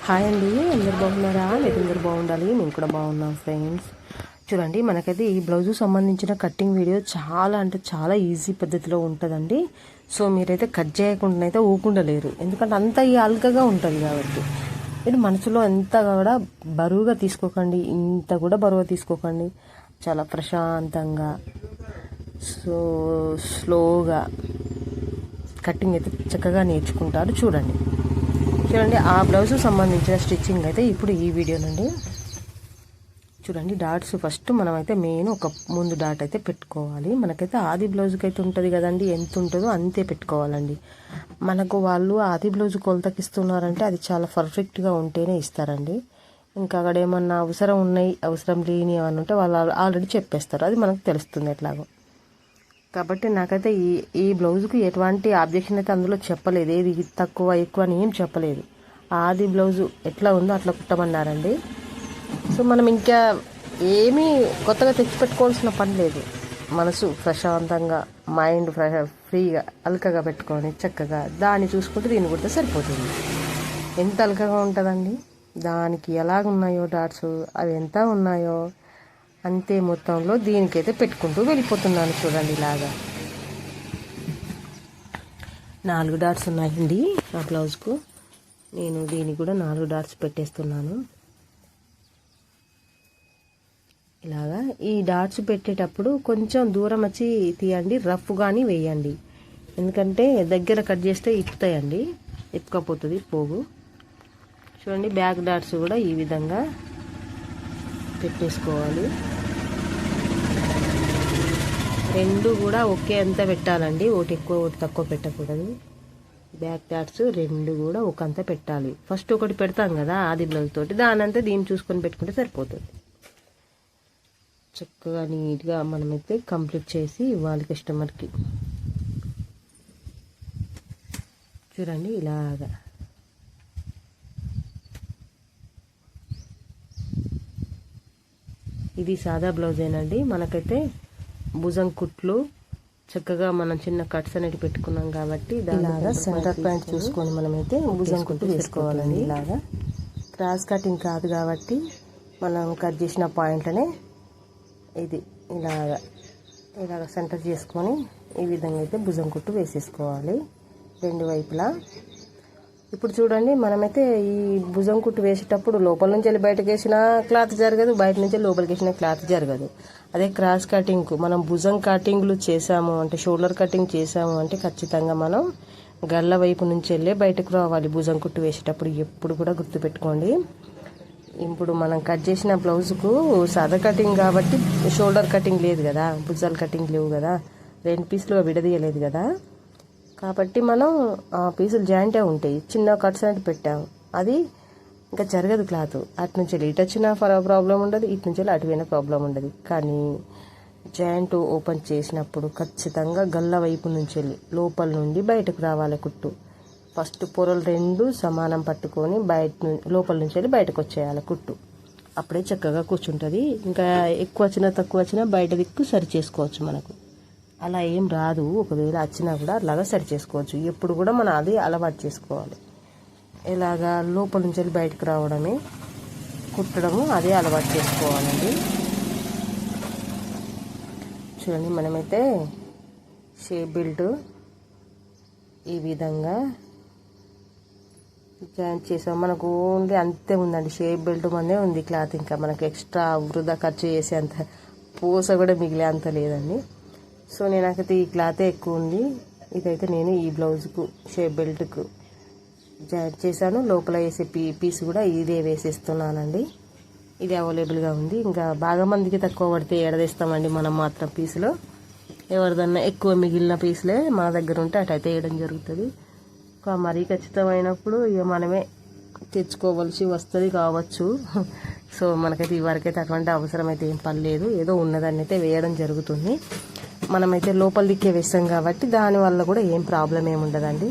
Hi అండి, అందరు బాగున్నారా? మీరు అందరు బాగుండాలి, మేము కూడా బాగున్నాం ఫ్రెండ్స్. చూడండి, మనకైతే ఈ బ్లౌజ్ సంబంధించిన కటింగ్ వీడియో చాలా అంటే చాలా ఈజీ పద్ధతిలో ఉంటుందండి. సో మీరైతే కట్ చేయకుండా అయితే ఊకుండలేరు, ఎందుకంటే అంత అల్కగా ఉంటుంది కాబట్టి. మీరు మనసులో ఎంత కూడా బరువుగా తీసుకోకండి, ఇంత కూడా బరువుగా తీసుకోకండి. చాలా ప్రశాంతంగా స్లోగా కటింగ్ అయితే చక్కగా నేర్చుకుంటారు. చూడండి ఆ బ్లౌజ్ సంబంధించిన స్టిచ్చింగ్ అయితే ఇప్పుడు ఈ వీడియో నుండి చూడండి. డాట్స్ ఫస్ట్ మనమైతే మెయిన్ ఒక ముందు డాట్ అయితే పెట్టుకోవాలి. మనకైతే ఆది బ్లౌజ్కి అయితే ఉంటుంది కదండి, ఎంత ఉంటుందో అంతే పెట్టుకోవాలండి. మనకు వాళ్ళు ఆది బ్లౌజ్ కొలతకి ఇస్తున్నారంటే అది చాలా పర్ఫెక్ట్గా ఉంటేనే ఇస్తారండి. ఇంకా అక్కడ ఏమన్నా అవసరం లేని ఏమన్నా ఉంటే వాళ్ళు ఆల్రెడీ చెప్పేస్తారు, అది మనకు తెలుస్తుంది ఎట్లాగో. కాబట్టి నాకైతే ఈ బ్లౌజ్కి ఎటువంటి ఆబ్జెక్షన్ అయితే అందులో చెప్పలేదు, ఏది తక్కువ ఎక్కువ అని ఏం చెప్పలేదు. ఆది బ్లౌజు ఎట్లా ఉందో అట్లా కుట్టమన్నారండి. సో మనం ఇంకా ఏమీ కొత్తగా తెచ్చిపెట్టుకోవాల్సిన పని లేదు. మనసు ప్రశాంతంగా, మైండ్ ఫ్రీగా అల్కగా పెట్టుకొని చక్కగా దాన్ని చూసుకుంటే దీన్ని కుడితే సరిపోతుంది. ఎంత అల్కగా ఉంటుందండి, దానికి ఎలాగున్నాయో డాట్స్ అవి ఎంత ఉన్నాయో అంతే మొత్తంలో దీనికైతే పెట్టుకుంటూ వెళ్ళిపోతున్నాను. చూడండి, ఇలాగా 4 డాట్స్ ఉన్నాయండి ఆ బ్లౌజ్కు. నేను దీనికి కూడా 4 డాట్స్ పెట్టేస్తున్నాను. ఇలాగా ఈ డాట్స్ పెట్టేటప్పుడు కొంచెం దూరం వచ్చి తీయండి, రఫ్ కానీ వేయండి, ఎందుకంటే దగ్గర కట్ చేస్తే ఇప్పుతాయండి, ఎప్పుకపోతుంది పోగు. చూడండి, బ్యాక్ డాట్స్ కూడా ఈ విధంగా పెట్టేసుకోవాలి. రెండు కూడా ఒకే అంత పెట్టాలండి, ఒకటి ఎక్కువ ఒకటి తక్కువ పెట్టకూడదు. బ్యాక్ డాట్స్ రెండు కూడా ఒక అంత పెట్టాలి. ఫస్ట్ ఒకటి పెడతాం కదా ఆది బ్లౌజ్ తోటి, దానంతా దీన్ని చూసుకొని పెట్టుకుంటే సరిపోతుంది. చక్కగా నీట్గా మనమైతే కంప్లీట్ చేసి ఇవ్వాలి కస్టమర్కి. చూడండి, ఇలాగా ఇది సాదా బ్లౌజేనండి. మనకైతే భుజం కుట్లు చక్కగా మనం చిన్న కట్స్ అనేవి పెట్టుకున్నాం కాబట్టి ఇలాగా సెంటర్ పాయింట్ చూసుకొని మనమైతే భుజం కుట్టు వేసుకోవాలండి. ఇలాగా క్రాస్ కటింగ్ కాదు కాబట్టి మనం కట్ చేసిన పాయింట్లనే ఇది ఇలాగ సెంటర్ చేసుకొని ఈ విధంగా అయితే భుజం కుట్టు వేసేసుకోవాలి రెండు వైపులా. ఇప్పుడు చూడండి, మనమైతే ఈ భుజం కుట్టు వేసేటప్పుడు లోపల నుంచి వెళ్ళి బయటకు వేసిన క్లాత్ జరగదు, బయట నుంచి లోపలికి వేసిన క్లాత్ జరగదు. అదే క్రాస్ కటింగ్ మనం భుజం కటింగ్లు చేసాము అంటే, షోల్డర్ కటింగ్ చేసాము అంటే ఖచ్చితంగా మనం గళ్ళ వైపు నుంచి వెళ్ళే బయటకు రావాలి భుజం కుట్టు వేసేటప్పుడు. ఎప్పుడు కూడా గుర్తుపెట్టుకోండి. ఇప్పుడు మనం కట్ చేసిన బ్లౌజ్కు సాదా కటింగ్ కాబట్టి షోల్డర్ కటింగ్ లేదు కదా, భుజాల కటింగ్ లేవు కదా, 2 పీసులుగా విడదీయలేదు కదా, కాబట్టి మనం పీసులు జాయింటే ఉంటాయి. చిన్న కట్స్ అనేది పెట్టాము, అది ఇంకా జరగదు క్లాత్. అటు నుంచి ఇటు వచ్చినా ప్రాబ్లం ఉండదు, ఇటు నుంచి అటు పోయినా ప్రాబ్లం ఉండదు. కానీ జాయింట్ ఓపెన్ చేసినప్పుడు ఖచ్చితంగా గల్ల వైపు నుంచి వెళ్ళి లోపల నుండి బయటకు రావాలి కుట్టు. ఫస్ట్ పొరలు 2 సమానం పట్టుకొని లోపల నుంచి వెళ్ళి బయటకు వచ్చేయాలి కుట్టు. అప్పుడే చక్కగా కూర్చుంటుంది. ఇంకా ఎక్కువ వచ్చినా తక్కువ వచ్చినా బయట దిక్కు సరి చేసుకోవచ్చు. మనకు అలా ఏం రాదు, ఒకవేళ వచ్చినా కూడా అలాగా సరి చేసుకోవచ్చు. ఎప్పుడు కూడా మనం అది అలవాటు చేసుకోవాలి. ఇలాగా లోపల నుంచి వెళ్ళి బయటకు రావడమే కుట్టడము, అదే అలవాటు చేసుకోవాలండి. చూడండి, మనమైతే షేప్ బెల్ట్ ఈ విధంగా జాయింట్ చేసాం. మనకు ఓన్లీ అంతే ఉందండి, షేప్ బెల్ట్ మందే ఉంది క్లాత్. ఇంకా మనకు ఎక్స్ట్రా వృధా ఖర్చు చేసే అంత పూస కూడా మిగిలే అంత లేదండి. సో నాకైతే ఈ క్లాతే ఎక్కువ ఉంది. ఇదైతే నేను ఈ బ్లౌజ్కు షేప్ బెల్ట్కు జాయింట్ చేశాను. లోపల వేసే పీస్ కూడా ఇదే వేసేస్తున్నానండి. ఇది అవైలబుల్గా ఉంది. ఇంకా బాగా మందికి తక్కువ పడితే ఎడదీస్తామండి మనం మాత్రం పీసులో. ఎవరిదన్నా ఎక్కువ మిగిలిన పీసులే మన దగ్గర ఉంటే అటైతే వేయడం జరుగుతుంది. మరీ ఖచ్చితమైనప్పుడు ఇక మనమే తెచ్చుకోవాల్సి వస్తుంది కావచ్చు. సో మనకైతే ఇవరకైతే అటువంటి అవసరం అయితే ఏం పర్లేదు, ఏదో ఉన్నదాన్ని అయితే వేయడం జరుగుతుంది. మనమైతే లోపల దిక్కే వేస్తాం కాబట్టి దానివల్ల కూడా ఏం ప్రాబ్లం ఏమి ఉండదండి.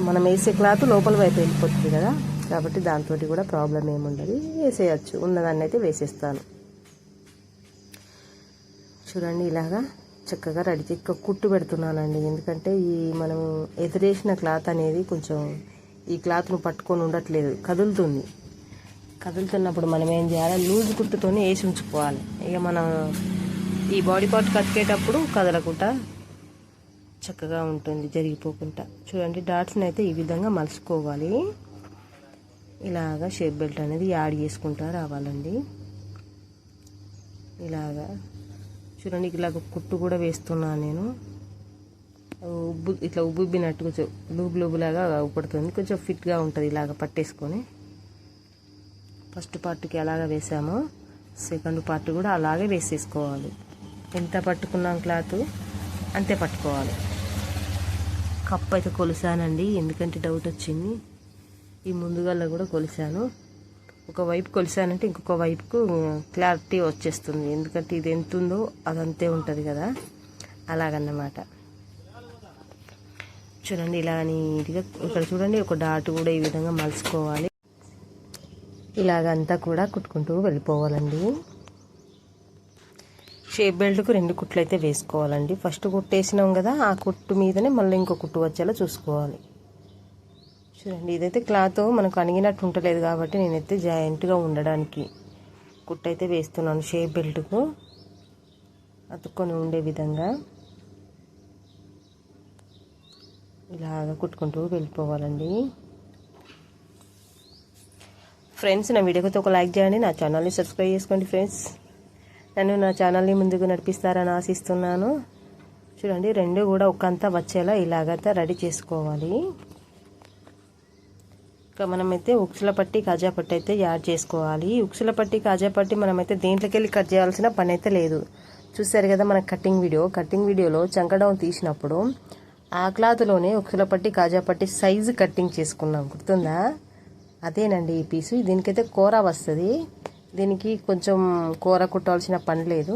మనం వేసే క్లాత్ లోపల వైపు వెళ్ళిపోతుంది కదా, కాబట్టి దాంతో కూడా ప్రాబ్లం ఏమి ఉండదు, వేసేయచ్చు. ఉన్నదాన్ని అయితే వేసేస్తాను. చూడండి, ఇలాగా చక్కగా రెడీ కుట్టు పెడుతున్నానండి. ఎందుకంటే ఈ మనం ఎదురేసిన క్లాత్ అనేది కొంచెం ఈ క్లాత్ను పట్టుకొని ఉండట్లేదు, కదులుతున్నప్పుడు మనం ఏం చేయాలి, లూజ్ కుట్టుతోనే వేసి ఉంచుకోవాలి. ఇక మనం ఈ బాడీ పార్ట్ కతికేటప్పుడు కదలకుండా చక్కగా ఉంటుంది, జరిగిపోకుండా. చూడండి, డాట్స్ని అయితే ఈ విధంగా మలుచుకోవాలి. ఇలాగా షేప్ బెల్ట్ అనేది యాడ్ చేసుకుంటా రావాలండి. ఇలాగా చూడండి, ఇలాగ కుట్టు కూడా వేస్తున్నాను నేను. ఇట్లా ఉబ్బినట్టు కొంచెం లూబులాగా పడుతుంది, కొంచెం ఫిట్గా ఉంటుంది. ఇలాగ పట్టేసుకొని ఫస్ట్ పార్ట్కి ఎలాగ వేసామో సెకండ్ పార్ట్ కూడా అలాగే వేసేసుకోవాలి. ఎంత పట్టుకున్నాం క్లాత్ అంతే పట్టుకోవాలి. కప్ అయితే కొలిసానండి, ఎందుకంటే డౌట్ వచ్చింది. ఈ ముందుగాల్లో కూడా కొలిసాను. ఒకవైపు కొలిసానంటే ఇంకొక వైపుకు క్లారిటీ వచ్చేస్తుంది, ఎందుకంటే ఇది ఎంత ఉందో అదంతే ఉంటుంది కదా, అలాగన్నమాట. చూడండి, ఇలా నీట్గా ఇక్కడ చూడండి, ఒక డాట్ కూడా ఈ విధంగా మలుచుకోవాలి. ఇలాగంతా కూడా కుట్టుకుంటూ వెళ్ళిపోవాలండి. షేప్ బెల్ట్కు 2 కుట్లు అయితే వేసుకోవాలండి. ఫస్ట్ కుట్టేసినాం కదా, ఆ కుట్టు మీదనే మళ్ళీ ఇంకో కుట్టు వచ్చేలా చూసుకోవాలి. చూడండి, ఇదైతే క్లాత్ మనకు అణిగినట్టు ఉండలేదు కాబట్టి నేనైతే జాయింట్గా ఉండడానికి కుట్టు అయితే వేస్తున్నాను. షేప్ బెల్ట్కు అతుక్కొని ఉండే విధంగా ఇలాగ కుట్టుకుంటూ వెళ్ళిపోవాలండి. ఫ్రెండ్స్, నా వీడియోకి ఒక లైక్ చేయండి, నా ఛానల్ని సబ్స్క్రైబ్ చేసుకోండి. ఫ్రెండ్స్, నన్ను నా ఛానల్ని ముందుకు నడిపిస్తారని ఆశిస్తున్నాను. చూడండి, 2 కూడా ఒకంతా వచ్చేలా ఇలాగైతే రెడీ చేసుకోవాలి. ఇంకా మనమైతే ఉక్సుల పట్టి కాజా పట్టి అయితే యాడ్ చేసుకోవాలి. ఉక్సుల పట్టి కాజా పట్టి మనమైతే దేంట్లోకి వెళ్ళి కట్ చేయాల్సిన పని అయితే లేదు. చూసారు కదా మన కటింగ్ వీడియోలో చంకడౌన్ తీసినప్పుడు ఆ క్లాత్లోనే ఉక్సుల పట్టి కాజా పట్టి సైజు కటింగ్ చేసుకున్నాం, గుర్తుందా? అదేనండి ఈ పీసు. దీనికైతే కూర వస్తుంది, దీనికి కొంచెం కూర కుట్టాల్సిన పని లేదు.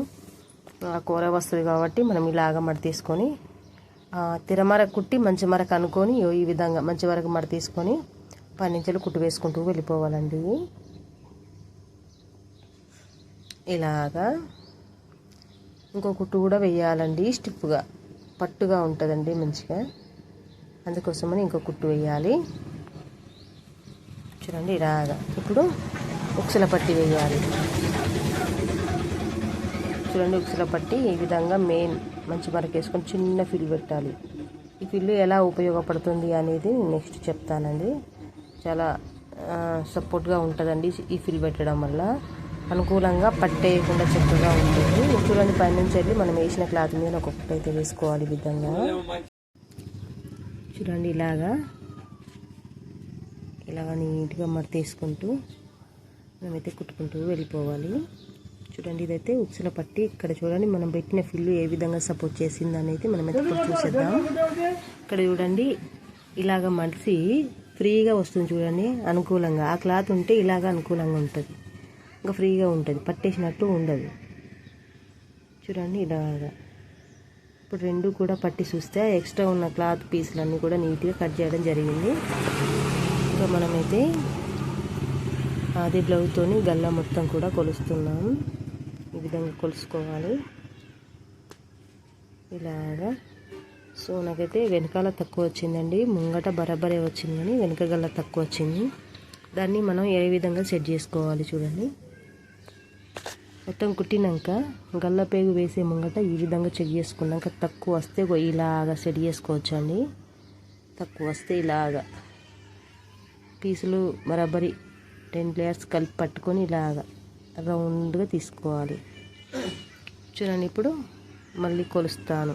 ఆ కూర వస్తుంది కాబట్టి మనం ఇలాగ మడ తీసుకొని తిరమర కుట్టి మంచి మరకు అనుకొని ఈ విధంగా మంచి వరకు మడ తీసుకొని 10 ఇంచులు కుట్టు వేసుకుంటూ వెళ్ళిపోవాలండి. ఇలాగా ఇంకో కుట్టు కూడా వేయాలండి, స్టిప్గా పట్టుగా ఉంటుందండి మంచిగా, అందుకోసమని ఇంకో కుట్టు వేయాలి. చూడండి, ఇలాగా ఇప్పుడు ఉక్సుల పట్టి వేయాలి. చూడండి, ఉక్సుల పట్టి ఈ విధంగా మెయిన్ మంచి మరకు వేసుకొని చిన్న ఫిల్ పెట్టాలి. ఈ ఫిల్ ఎలా ఉపయోగపడుతుంది అనేది నెక్స్ట్ చెప్తానండి. చాలా సపోర్ట్గా ఉంటుందండి ఈ ఫిల్ పెట్టడం వల్ల, అనుకూలంగా పట్టేయకుండా చక్కగా ఉంటుంది. చూడండి, పైనుంచి వెళ్ళి మనం వేసిన క్లాత్ మీద ఒక్కొక్కటి అయితే వేసుకోవాలి ఈ విధంగా. చూడండి, ఇలాగా నీట్గా మడత తీసుకుంటూ మనమైతే కుట్టుకుంటూ వెళ్ళిపోవాలి. చూడండి, ఇదైతే ఉక్సుల పట్టి. ఇక్కడ చూడండి, మనం పెట్టిన ఫిల్లు ఏ విధంగా సపోర్ట్ చేసింది అనేది మనమైతే ఇప్పుడు చూసేద్దాం. ఇక్కడ చూడండి, ఇలాగ మడిసి ఫ్రీగా వస్తుంది చూడండి, అనుకూలంగా. ఆ క్లాత్ ఉంటే ఇలాగ అనుకూలంగా ఉంటుంది, ఇంకా ఫ్రీగా ఉంటుంది, పట్టేసినట్టు ఉండదు. చూడండి, ఇలాగా ఇప్పుడు 2 కూడా పట్టి చూస్తే ఎక్స్ట్రా ఉన్న క్లాత్ పీసులన్నీ కూడా నీట్గా కట్ చేయడం జరిగింది. ఇంకా మనమైతే అదే బ్లౌజ్తోని గల్లా మొత్తం కూడా కొలుస్తున్నాము. ఈ విధంగా కొలుసుకోవాలి ఇలాగా. సో నాకైతే వెనకాల తక్కువ వచ్చిందండి, ముంగట బరాబరే వచ్చింది, కానీ వెనక గల్ల తక్కువ వచ్చింది. దాన్ని మనం ఏ విధంగా సెట్ చేసుకోవాలి చూడండి. మొత్తం కుట్టినాక గల్ల పేగు వేసే ముంగట ఈ విధంగా చెక్ చేసుకున్నాక తక్కువ వస్తే ఇలాగా సెట్ చేసుకోవచ్చు అండి. తక్కువ వస్తే ఇలాగా పీసులు బరాబరి 10 లేయర్స్ కలిపి పట్టుకొని ఇలాగా రౌండ్గా తీసుకోవాలి. చూడండి, ఇప్పుడు మళ్ళీ కొలుస్తాను.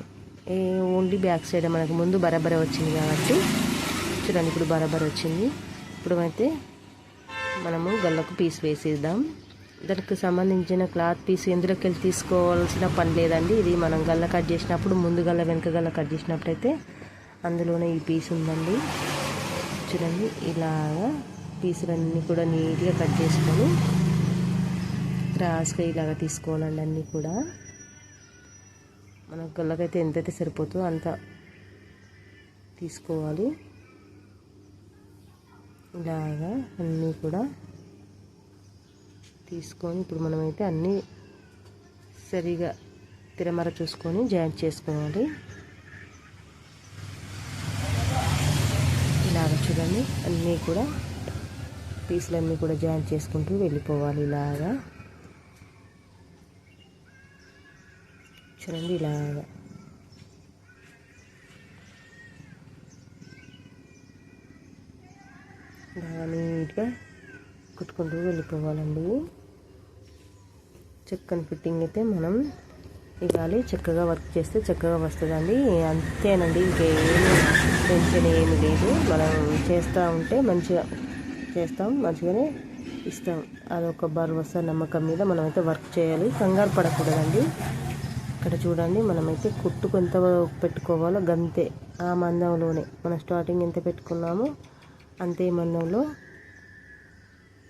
ఓన్లీ బ్యాక్ సైడ్ మనకు ముందు బరాబరే వచ్చింది కాబట్టి చూడండి, ఇప్పుడు బరాబర్ వచ్చింది. ఇప్పుడు అయితే మనము గల్లకు పీస్ వేసేద్దాం. దానికి సంబంధించిన క్లాత్ పీస్ ఎందులోకి వెళ్ళి తీసుకోవాల్సిన పని లేదండి. ఇది మనం గల్ల కట్ చేసినప్పుడు ముందు గల్ల వెనక గల్ల కట్ చేసినప్పుడు అయితే అందులోనే ఈ పీస్ ఉందండి. చూడండి, ఇలాగా పీసులన్నీ కూడా నీట్గా కట్ చేసుకొని క్రాస్గా ఇలాగా తీసుకోవాలండి. అన్నీ కూడా మన గల్లకైతే ఎంతైతే సరిపోతుందో అంత తీసుకోవాలి. ఇలాగా అన్నీ కూడా తీసుకొని ఇప్పుడు మనమైతే అన్నీ సరిగా తిరమర చూసుకొని జాయింట్ చేసుకోవాలి. ఇలాగ చూడండి అన్నీ కూడా పీసులన్నీ కూడా జాయిన్ చేసుకుంటూ వెళ్ళిపోవాలి ఇలాగా. చూడండి ఇలాగా నీట్గా కుట్టుకుంటూ వెళ్ళిపోవాలండి. చక్కని ఫిట్టింగ్ అయితే మనం ఇవ్వాలి. చక్కగా వర్క్ చేస్తే చక్కగా వస్తుందండి. అంతేనండి, ఇంకేమీ టెన్షన్ ఏమి లేదు. మనం చేస్తూ ఉంటే మంచిగా చేస్తాం, మంచిగానే ఇస్తాం. అదొక భరోసా నమ్మకం మీద మనమైతే వర్క్ చేయాలి. కంగారు పడకూడదండి. ఇక్కడ చూడండి, మనమైతే కుట్టుకు ఎంత పెట్టుకోవాలో గంతే, ఆ మందంలోనే మనం స్టార్టింగ్ ఎంత పెట్టుకున్నామో అంతే మందంలో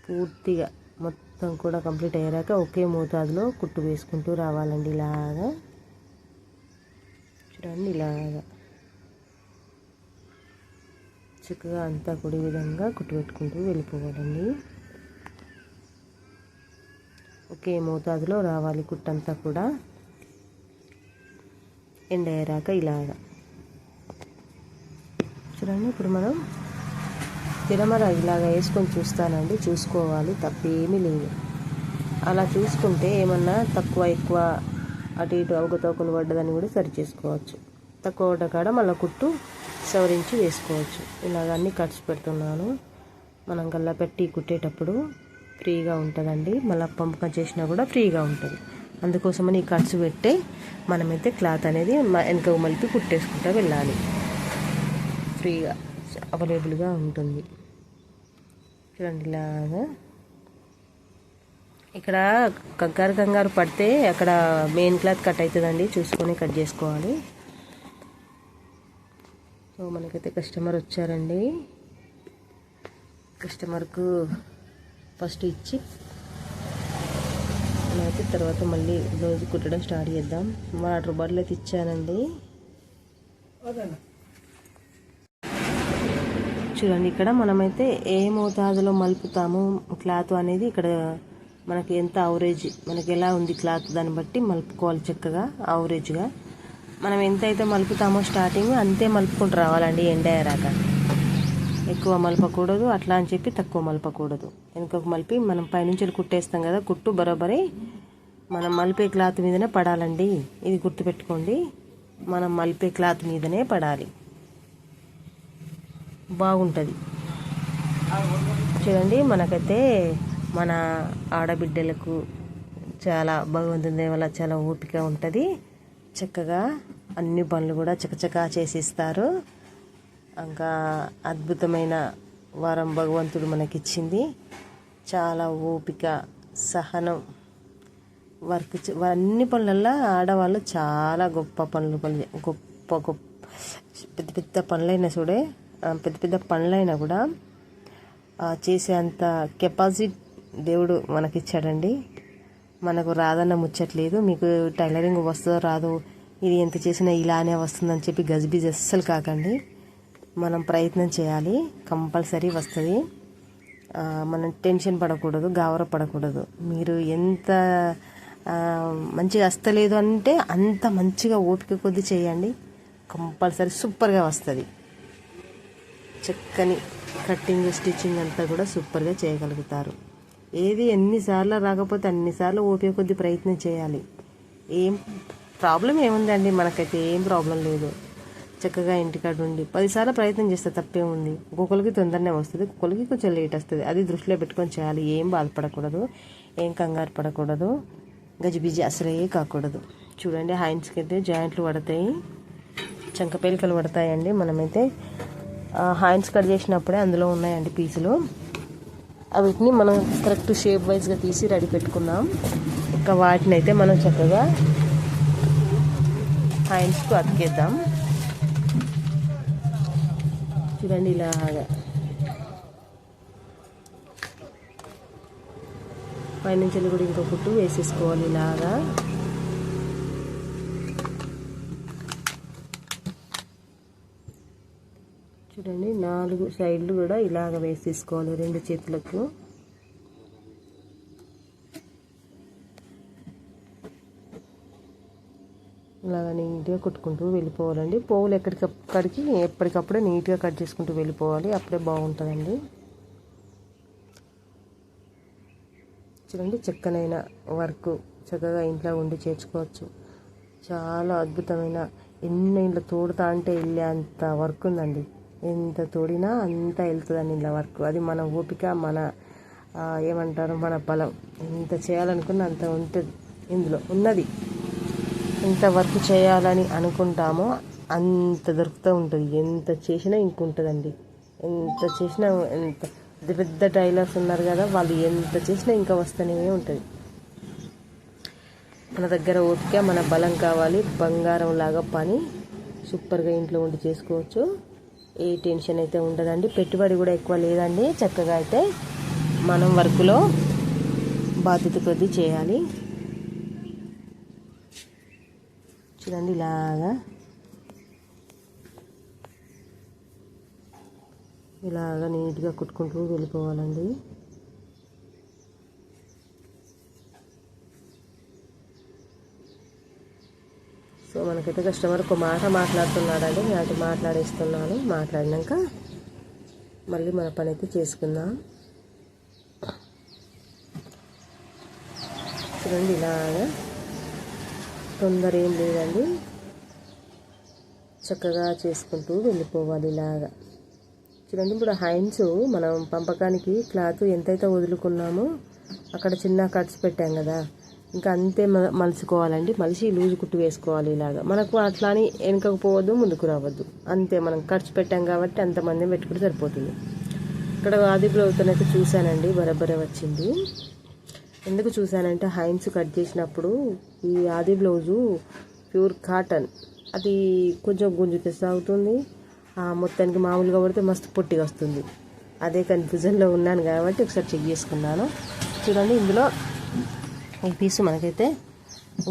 పూర్తిగా మొత్తం కూడా కంప్లీట్ అయ్యాక ఒకే మోతాదులో కుట్టు వేసుకుంటూ రావాలండి. ఇలాగా చూడండి, ఇలాగా చక్కగా అంతా కూడా ఈ విధంగా కుట్టు పెట్టుకుంటూ వెళ్ళిపోవాలండి. ఒకే మోతాదులో రావాలి కుట్టంతా కూడా. ఎండ్ అయ్యాక ఇలాగా చూడండి. ఇప్పుడు మనం తిరమర ఇలాగ వేసుకొని చూస్తానండి, చూసుకోవాలి, తప్పేమీ లేదు. అలా చూసుకుంటే ఏమన్నా తక్కువ ఎక్కువ అటు ఇటు అవకతవకలు పడ్డదని కూడా సరి చేసుకోవచ్చు. తక్కువ పడ్డ కాడ మళ్ళీ కుట్టు సవరించి వేసుకోవచ్చు. ఇలాగ అన్నీ కట్స్ పెడుతున్నాను. మనం గల్లా పెట్టి కుట్టేటప్పుడు ఫ్రీగా ఉంటుందండి. మళ్ళీ పంపకం చేసినా కూడా ఫ్రీగా ఉంటుంది. అందుకోసమని ఈ కట్స్ పెట్టే మనమైతే క్లాత్ అనేది వెనక మలిపి కుట్టేసుకుంటూ వెళ్ళాలి. ఫ్రీగా అవైలబుల్గా ఉంటుంది. చూడండి ఇలాగా. ఇక్కడ కంగారు పడితే అక్కడ మెయిన్ క్లాత్ కట్ అవుతుందండి, చూసుకొని కట్ చేసుకోవాలి. సో మనకైతే కస్టమర్ వచ్చారండి. కస్టమర్కు ఫస్ట్ ఇచ్చి అయితే తర్వాత మళ్ళీ బ్లౌజ్ కుట్టడం స్టార్ట్ చేద్దాం. వాటర్ బాటిల్ అయితే ఇచ్చానండి. చూడండి, ఇక్కడ మనమైతే ఏ మోతాదులో మలుపుతాము క్లాత్ అనేది ఇక్కడ మనకి ఎంత అవరేజ్, మనకి ఎలా ఉంది క్లాత్ దాన్ని బట్టి మలుపుకోవాలి. చక్కగా అవరేజ్గా మనం ఎంతైతే మలుపుతామో స్టార్టింగ్ అంతే మలుపుకుంటూ రావాలండి. ఎండ్ అయ్యాక ఎక్కువ మలపకూడదు, అట్లా అని చెప్పి తక్కువ మలపకూడదు. వెనుకకు మలిపి మనం పైనుంచి కుట్టేస్తాం కదా, కుట్టు బరోబరి మనం మలిపే క్లాత్ మీదనే పడాలండి. ఇది గుర్తుపెట్టుకోండి, మనం మలిపే క్లాత్ మీదనే పడాలి, బాగుంటుంది. చూడండి, మనకైతే మన ఆడబిడ్డలకు చాలా భగవంతుని దయ వల్ల చాలా ఓపిక ఉంటుంది. చక్కగా అన్ని పనులు కూడా చకచకా చేసిస్తారు. ఇంకా అద్భుతమైన వరం భగవంతుడు మనకిచ్చింది. చాలా ఓపిక, సహనం, వర్క్ అన్ని పనులల్లో ఆడవాళ్ళు చాలా గొప్ప పనులు గొప్ప గొప్ప పెద్ద పెద్ద పనులైనా చూడే, పెద్ద పెద్ద పనులైనా కూడా చేసే అంత కెపాసిటీ దేవుడు మనకిచ్చాడండి. మనకు రాదన్న ముచ్చట్లేదు. మీకు టైలరింగ్ వస్తుందో రాదో, ఇది ఎంత చేసినా ఇలానే వస్తుందని చెప్పి గజిబిజి అస్సలు కాకండి. మనం ప్రయత్నం చేయాలి, కంపల్సరీ వస్తుంది. మనం టెన్షన్ పడకూడదు, గావర పడకూడదు. మీరు ఎంత మంచిగా వస్తలేదు అంటే అంత మంచిగా ఓపిక కొద్ది చేయండి, కంపల్సరీ సూపర్గా వస్తుంది. చక్కని కట్టింగ్ స్టిచ్చింగ్ అంతా కూడా సూపర్గా చేయగలుగుతారు. ఏది ఎన్నిసార్లు రాకపోతే అన్నిసార్లు ఓపిక కొద్ది ప్రయత్నం చేయాలి. ఏం ప్రాబ్లం ఏముందండి, మనకైతే ఏం ప్రాబ్లం లేదు. చక్కగా ఇంటికాడ ఉండి 10 సార్లు ప్రయత్నం చేస్తే తప్పేముంది. ఒక్కొక్కరికి తొందరనే వస్తుంది, ఒక్కొక్కరికి కొంచెం లేట్ వస్తుంది. అది దృష్టిలో పెట్టుకొని చేయాలి. ఏం బాధపడకూడదు, ఏం కంగారు పడకూడదు, గజిబిజి అసలే కాకూడదు. చూడండి, హ్యాండ్స్కి అయితే జాయింట్లు పడతాయి, చంక పేలికలు పడతాయండి. మనమైతే హ్యాండ్స్ కట్ చేసినప్పుడే అందులో ఉన్నాయండి పీసులు. వీటిని మనం కరెక్ట్ షేప్ వైజ్గా తీసి రెడీ పెట్టుకుందాం. ఇంకా వాటిని అయితే మనం చక్కగా హ్యాండ్స్కు అతికేద్దాం. చూడండి, ఇలాగా పైనుంచి కూడా ఇంకో కుట్టు వేసేసుకోవాలి. ఇలాగా చూడండి, 4 సైడ్లు కూడా ఇలాగ వేసేసుకోవాలి 2 చేతులకు. ఇలాగ నీట్గా కుట్టుకుంటూ వెళ్ళిపోవాలండి. పోగులు ఎక్కడికక్కడికి ఎప్పటికప్పుడే నీట్గా కట్ చేసుకుంటూ వెళ్ళిపోవాలి, అప్పుడే బాగుంటుందండి. చూడండి, చక్కనైన వర్క్ చక్కగా ఇంట్లో ఉండి చేర్చుకోవచ్చు. చాలా అద్భుతమైన ఎన్ని తోడుతా అంటే వెళ్ళే అంత వర్క్ ఉందండి. ఎంత తోడినా అంత వెళ్తుందండి ఇలా వర్క్. అది మన ఓపిక, మన ఏమంటారు, మన బలం. ఎంత చేయాలనుకున్నా అంత ఉంటుంది ఇందులో ఉన్నది. ఎంత వర్క్ చేయాలని అనుకుంటామో అంత దొరుకుతూ ఉంటుంది. ఎంత చేసినా ఇంకుంటుందండి. ఎంత చేసినా, ఎంత పెద్ద పెద్ద టైలర్స్ ఉన్నారు కదా, వాళ్ళు ఎంత చేసినా ఇంకా వస్తూనే ఉంటుంది. మన దగ్గర ఓపిక, మన బలం కావాలి. బంగారం లాగా పని సూపర్గా ఇంట్లో ఉండి చేసుకోవచ్చు. ఏ టెన్షన్ అయితే ఉండదండి. పెట్టుబడి కూడా ఎక్కువ లేదండి. చక్కగా అయితే మనం వర్క్లో బాధ్యత కొద్దీ చేయాలి. చూడండి, ఇలాగా నీట్గా కుట్టుకుంటూ వెళ్ళిపోవాలండి. సో మనకైతే కస్టమర్ ఒక మాట మాట్లాడుతున్నాడండి, నేను మాట్లాడేస్తున్నాను. మాట్లాడినాక మళ్ళీ మన పని అయితే చేసుకుందాం. చూడండి, ఇలాగా తొందర ఏం లేదండి, చక్కగా చేసుకుంటూ వెళ్ళిపోవాలి. ఇలాగా చూడండి, ఇప్పుడు హైన్స్ మనం పంపకానికి క్లాత్ ఎంతైతే వదులుకున్నామో అక్కడ చిన్న కట్స్ పెట్టాం కదా, ఇంకా అంతే మలుచుకోవాలండి. మలిసి లూజు కుట్టు వేసుకోవాలి. ఇలాగా మనకు అట్లా అని వెనుకకు పోవద్దు, ముందుకు రావద్దు. అంతే, మనం ఖర్చు పెట్టాం కాబట్టి అంతమంది పెట్టుకుంటే సరిపోతుంది. ఇక్కడ ఆది బ్లౌజ్తోనైతే చూశానండి, బరబరే వచ్చింది. ఎందుకు చూశానంటే హైన్స్ కట్ చేసినప్పుడు ఈ ఆది బ్లౌజు ప్యూర్ కాటన్, అది కొంచెం గుంజుతే సాగుతుంది, మొత్తానికి మామూలుగా పడితే మస్తు పొట్టిగా వస్తుంది. అదే కన్ఫ్యూజన్లో ఉన్నాను కాబట్టి ఒకసారి చెక్ చేసుకున్నాను. చూడండి, ఇందులో ఈ పీసు మనకైతే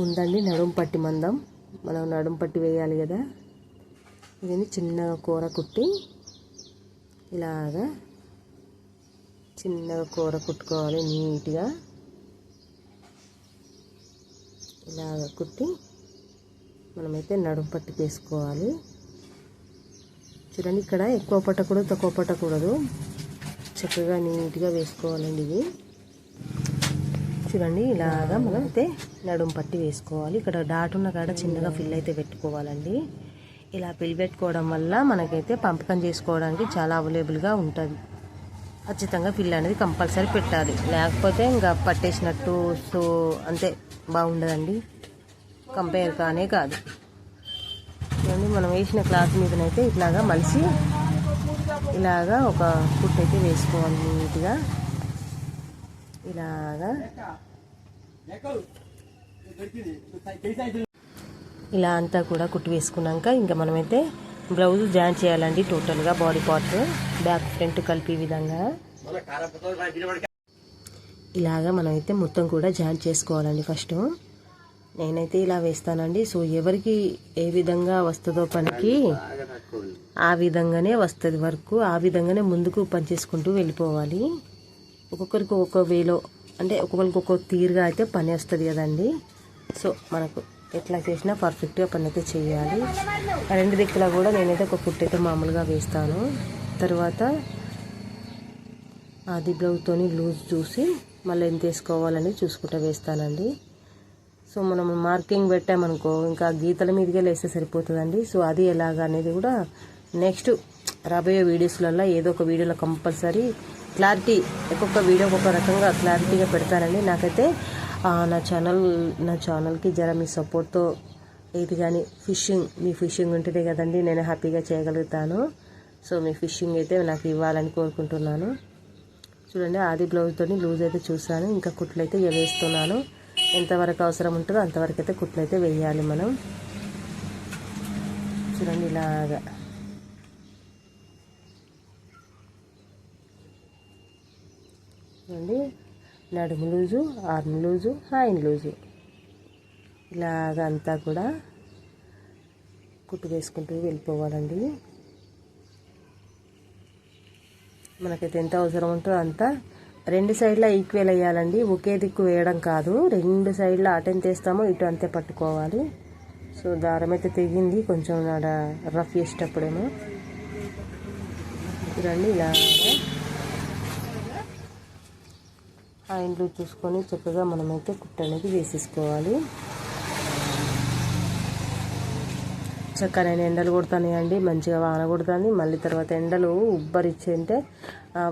ఉందండి నడుం పట్టి మందం. మనం నడుం పట్టి వేయాలి కదా, ఇది చిన్నగా కూర కుట్టి ఇలాగా చిన్నగా కూర కుట్టుకోవాలి. నీట్గా ఇలాగ కుట్టి మనమైతే నడుం పట్టి వేసుకోవాలి. చూడండి, ఇక్కడ ఎక్కువ పట్టకూడదు, తక్కువ పట్టకూడదు, చక్కగా నీట్గా వేసుకోవాలండి. ఇది చూడండి, ఇలాగా మనం అయితే నడుం పట్టి వేసుకోవాలి. ఇక్కడ డాట్ ఉన్న కాడ చిన్నగా ఫిల్ అయితే పెట్టుకోవాలండి. ఇలా ఫిల్ పెట్టుకోవడం వల్ల మనకైతే పంపకం చేసుకోవడానికి చాలా అవైలబుల్గా ఉంటుంది. ఖచ్చితంగా ఫిల్ అనేది కంపల్సరీ పెట్టాలి, లేకపోతే ఇంకా పట్టేసినట్టు సో అంతే బాగుండదండి, కంపేర్ కానే కాదు. చూడండి, మనం వేసిన క్లాత్ మీదనైతే ఇట్లాగా మలిసి ఇలాగా ఒక కుట్టు అయితే వేసుకోవాలి నీట్గా. ఇలాగా ఇలా అంతా కూడా కుట్టి వేసుకున్నాక ఇంకా మనమైతే బ్లౌజ్ జాయిన్ చేయాలండి. టోటల్గా బాడీ పార్ట్ బ్యాక్ ఫ్రంట్ కలిపి విధంగా ఇలాగా మనమైతే మొత్తం కూడా జాయిన్ చేసుకోవాలండి. ఫస్ట్ నేనైతే ఇలా వేస్తానండి. సో ఎవరికి ఏ విధంగా వస్తుందో పనికి ఆ విధంగానే వస్తుంది వర్క్, ఆ విధంగానే ముందుకు పని చేసుకుంటూ వెళ్ళిపోవాలి. ఒక్కొక్కరికి ఒక్కొక్క వేలో, అంటే ఒక్కొక్కరికి ఒక్కొక్క తీరుగా అయితే పని వస్తుంది కదండి. సో మనకు ఎట్లా చేసినా పర్ఫెక్ట్గా పని అయితే చేయాలి. రెండు దిక్కులా కూడా నేనైతే ఒక కుట్టు అయితే మామూలుగా వేస్తాను. తర్వాత అది బ్లౌజ్తో లూజ్ చూసి మళ్ళీ ఎంత వేసుకోవాలని చూసుకుంటూ వేస్తానండి. సో మనం మార్కింగ్ పెట్టామనుకో ఇంకా గీతల మీదుగా వేస్తే సరిపోతుందండి. సో అది ఎలాగా అనేది కూడా నెక్స్ట్ రాబోయే వీడియోస్లలో ఏదో ఒక వీడియోలో కంపల్సరీ క్లారిటీ, ఒక్కొక్క వీడియో ఒక్కొక్క రకంగా క్లారిటీగా పెడతానండి. నాకైతే నా ఛానల్కి జర మీ సపోర్ట్తో ఏది కానీ మీ ఫిషింగ్ ఉంటేనే కదండి నేను హ్యాపీగా చేయగలుగుతాను. సో మీ ఫిషింగ్ అయితే నాకు ఇవ్వాలని కోరుకుంటున్నాను. చూడండి, ఆది బ్లౌజ్తో లూజ్ అయితే చూసాను, ఇంకా కుట్లు అయితే వేస్తున్నాను. ఎంతవరకు అవసరం ఉంటుందో అంతవరకు అయితే కుట్లు అయితే వేయాలి మనం. చూడండి, ఇలాగా చూడండి, నడుము loose, arm loose, hand loose ఇలాగ అంతా కూడా కుట్టు వేసుకుంటూ వెళ్ళిపోవాలండి. మనకైతే ఎంత అవసరం ఉంటుందో అంతా రెండు సైడ్ల ఈక్వల్ వేయాలండి. ఒకే దిక్కు వేయడం కాదు, రెండు సైడ్ల అటు ఎంత వేస్తామో ఇటు అంతే పట్టుకోవాలి. సో దారం అయితే తెగింది కొంచెం ఆడ రఫ్ చేసేటప్పుడేమో. చూడండి ఇలా హ్యాండ్లు చూసుకొని చక్కగా మనమైతే కుట్టు అనేది వేసేసుకోవాలి. చక్కగా నేను ఎండలు కొడుతున్నాయండి, మంచిగా వాన కొడుతుంది. మళ్ళీ తర్వాత ఎండలు ఉబ్బరిచ్చేంటే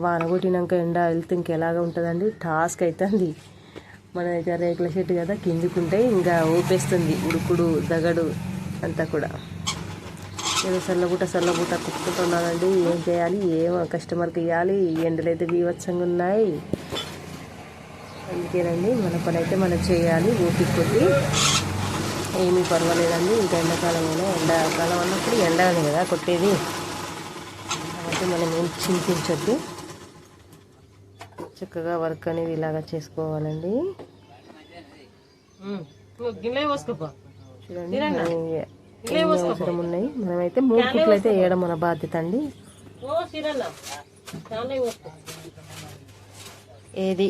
వాన కొట్టినాక ఎండ వెళ్తే ఇంకెలాగా ఉంటుందండి, టాస్క్ అవుతుంది. మన దగ్గర రేకుల షెట్టు కదా, కిందికుంటే ఇంకా ఊపేస్తుంది ఉడుకుడు దగడు అంతా కూడా. నేను సల్లబూట కుట్టుకుంటున్నానండి. ఏం చేయాలి, ఏం కస్టమర్కి ఇవ్వాలి, ఎండలు అయితే బీభత్సంగా ఉన్నాయి. అందుకేనండి మన పని అయితే మనం చేయాలి ఓపిక కొద్ది. ఏమీ పర్వాలేదండి, ఇంకా ఎండాకాలంలో ఎండాకాలం అన్నప్పుడు ఎండనే కదా కొట్టేది, కాబట్టి మనం ఏం చింతించొద్దు. చక్కగా వర్క్ అనేది ఇలాగా చేసుకోవాలండి. చూడండి ఎన్ని అవసరం ఉన్నాయి. మనమైతే 3 కుట్లు అయితే వేయడం మన బాధ్యత అండి. ఏది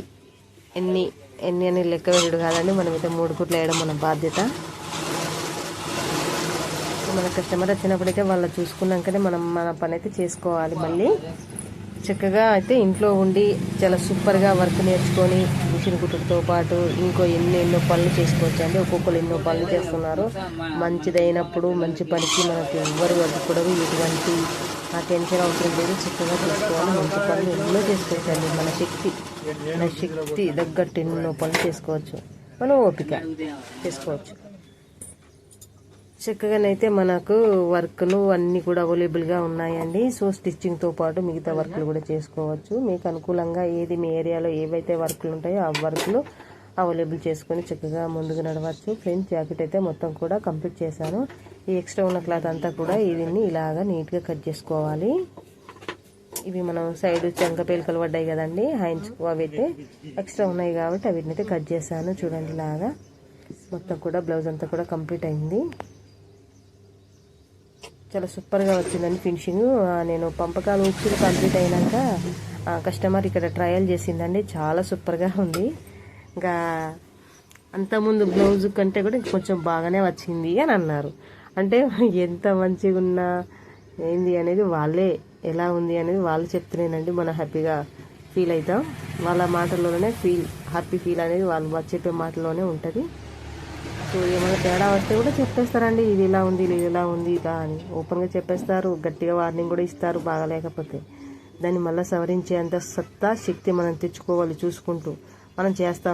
ఎన్ని అని లెక్క వేయడు కాదండి, మనమైతే 3 కుట్లు వేయడం మన బాధ్యత. మన కస్టమర్ వచ్చినప్పుడైతే వాళ్ళు చూసుకున్నాకనే మనం మన పని అయితే చేసుకోవాలి. మళ్ళీ చక్కగా అయితే ఇంట్లో ఉండి చాలా సూపర్గా వర్క్ నేర్చుకొని మిషన్ కుట్టుతో పాటు ఇంకో ఎన్నో పనులు చేసుకోవచ్చు అండి. ఒక్కొక్కరు ఎన్నో పనులు చేస్తున్నారు. మంచిదైనప్పుడు మంచి పనికి మనకి ఎవ్వరు అడ్డుకోవడం ఎటువంటి టెన్షన్ అవసరం లేదు. చక్కగా చేసుకోవాలి, మంచి పనులు ఎన్నో చేసుకోవచ్చండి. మన శక్తి తగ్గట్టు ఎన్నో పనులు చేసుకోవచ్చు, మనం ఓపిక చేసుకోవచ్చు. చక్కగానైతే మనకు వర్క్లు అన్నీ కూడా అవైలబుల్గా ఉన్నాయండి. సో స్టిచ్చింగ్తో పాటు మిగతా వర్క్లు కూడా చేసుకోవచ్చు. మీకు అనుకూలంగా ఏది మీ ఏరియాలో ఏవైతే వర్క్లు ఉంటాయో ఆ వర్క్లు అవైలబుల్ చేసుకొని చక్కగా ముందుకు నడవచ్చు. ఫ్రెండ్స్ జాకెట్ అయితే మొత్తం కూడా కంప్లీట్ చేశాను. ఈ ఎక్స్ట్రా ఉన్న క్లాత్ అంతా కూడా దీన్ని ఇలాగా నీట్గా కట్ చేసుకోవాలి. ఇవి మనం సైడ్ చెంక పేలికలు పడ్డాయి కదండి హ్యాండ్స్, అవి అయితే ఎక్స్ట్రా ఉన్నాయి కాబట్టి వీటిని అయితే కట్ చేశాను. చూడండి ఇలాగా మొత్తం కూడా బ్లౌజ్ అంతా కూడా కంప్లీట్ అయింది. చాలా సూపర్గా వచ్చిందండి ఫినిషింగ్. నేను పంపకాలు ఉచ్చులు కంప్లీట్ అయినాక కస్టమర్ ఇక్కడ ట్రయల్ చేసిందండి, చాలా సూపర్గా ఉంది. ఇంకా అంతకుముందు బ్లౌజ్ కంటే కూడా కొంచెం బాగానే వచ్చింది అని అన్నారు. అంటే ఎంత మంచిగా ఉన్నా ఏంది అనేది వాళ్ళే ఎలా ఉంది అనేది వాళ్ళు చెప్తున్నానండి. మనం హ్యాపీగా ఫీల్ అవుతాం. వాళ్ళ మాటల్లోనే హ్యాపీ ఫీల్ అనేది వాళ్ళు చెప్పే మాటల్లోనే ఉంటుంది. సో ఏమైనా తేడా వస్తే కూడా చెప్పేస్తారండి, ఇది ఇలా ఉంది ఇది ఇలా ఉంది ఇలా అని ఓపెన్గా చెప్పేస్తారు. గట్టిగా వార్నింగ్ కూడా ఇస్తారు బాగాలేకపోతే. దాన్ని మళ్ళీ సవరించేంత సత్తా శక్తి మనం తెచ్చుకోవాలి. చూసుకుంటూ మనం చేస్తూ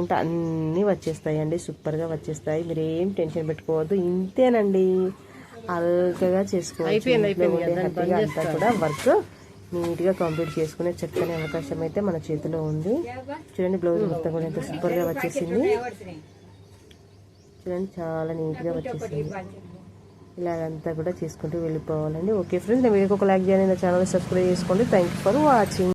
ఉంటే అన్నీ వచ్చేస్తాయండి, సూపర్గా వచ్చేస్తాయి. మీరు ఏం టెన్షన్ పెట్టుకోవద్దు, ఇంతేనండి. అల్కగా చేసుకోవచ్చు. హ్యాపీగా అంతా కూడా వర్క్ నీట్గా కంప్లీట్ చేసుకునే చక్కని అవకాశం అయితే మన చేతిలో ఉంది. చూడండి బ్లౌజ్ మొత్తం కూడా ఎంత సూపర్గా వచ్చేసింది. చూడండి చాలా నీట్గా వచ్చేసింది. ఇలాగంతా కూడా చేసుకుంటూ వెళ్ళిపోవాలండి. ఓకే ఫ్రెండ్స్, నేను వీడియోకి ఒక లైక్ చేయండి, నా ఛానల్ సబ్స్క్రైబ్ చేసుకోండి. Thank you for watching.